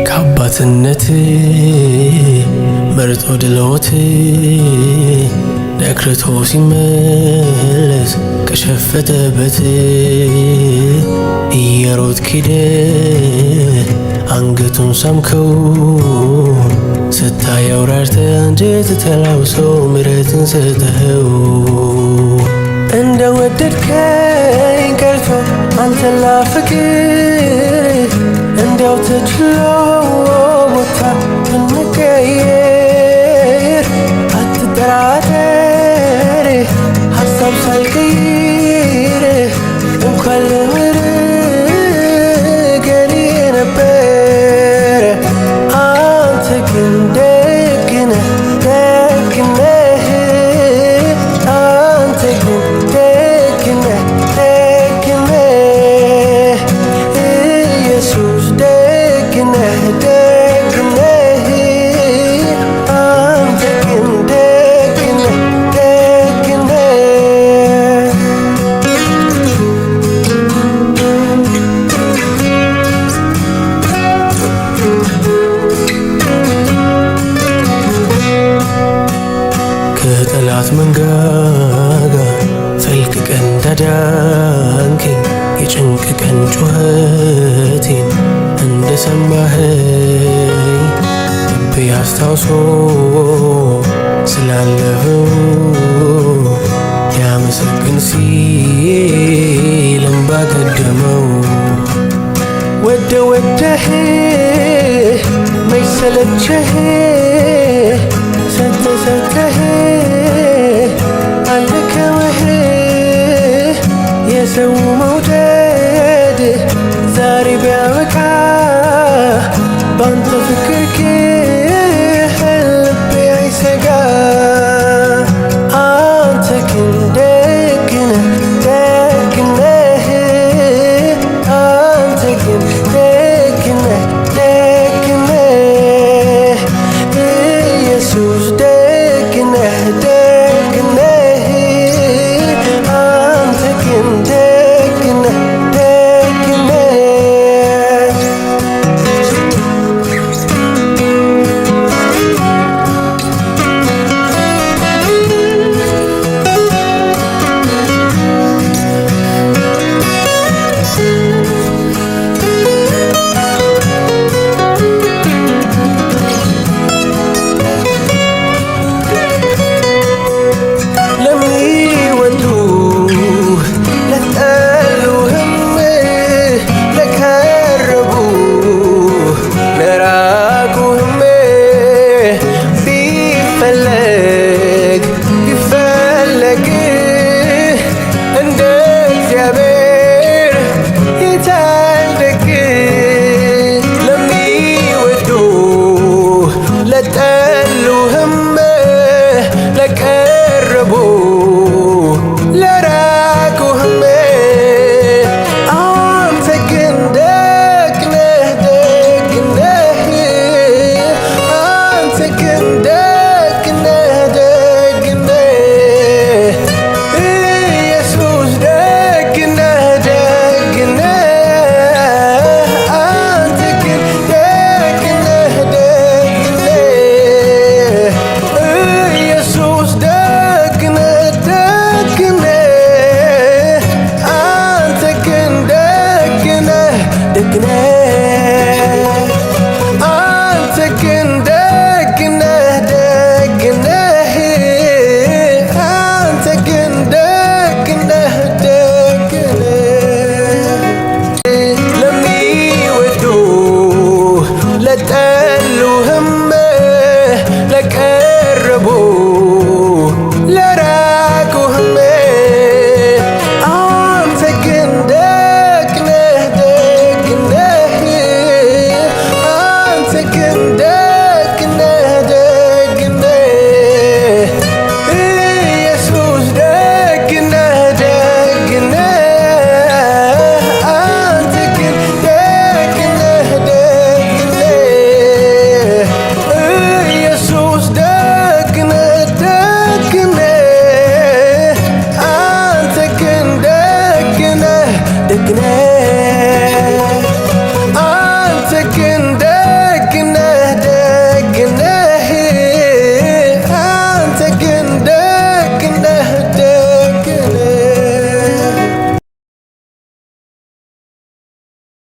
ከአባትነት መርጦ ድሎት ነክርቶ ሲመለስ ከሸፈተበት እየሮጥክ ሄደህ አንገቱን ሳምከው ስታየው ራርተህ አንጀት ተላውሶ ምሕረትን ሰጠኸው። እንደ ወደድከኝ ቀርቶ አንተን ላፈቅር እንዲያው ተችሎ ቦታ እንቀየር። አትጠራጠር ሀሳብ ሳልቀይር እንኳን ልምርህ ገኔ ነበረ። አንተ ግን ደግ ነህ ደግ ነህ። አንተ ግን ደግ ነህ ደግ ነህ። ኢየሱስ ደግ ነህ ደግ ነህ። አንተ ግን ደግ ነህ ደግ ነህ። ከጠላት መንጋጋ ፈልቅቀን እንዳዳንከኝ የጭንቅ ቀን ጩኸቴን እንደሰማኸኝ ልቤ አስታውሶ ስላለኸው ሊያመሰግን ሲል እንባ ቀደመው። ወደህ መች ሰለቸህ ሰተህ አልደከመህ የሰው መውደድ ዛሬ ቢያበቃ ባንተ ፍቅር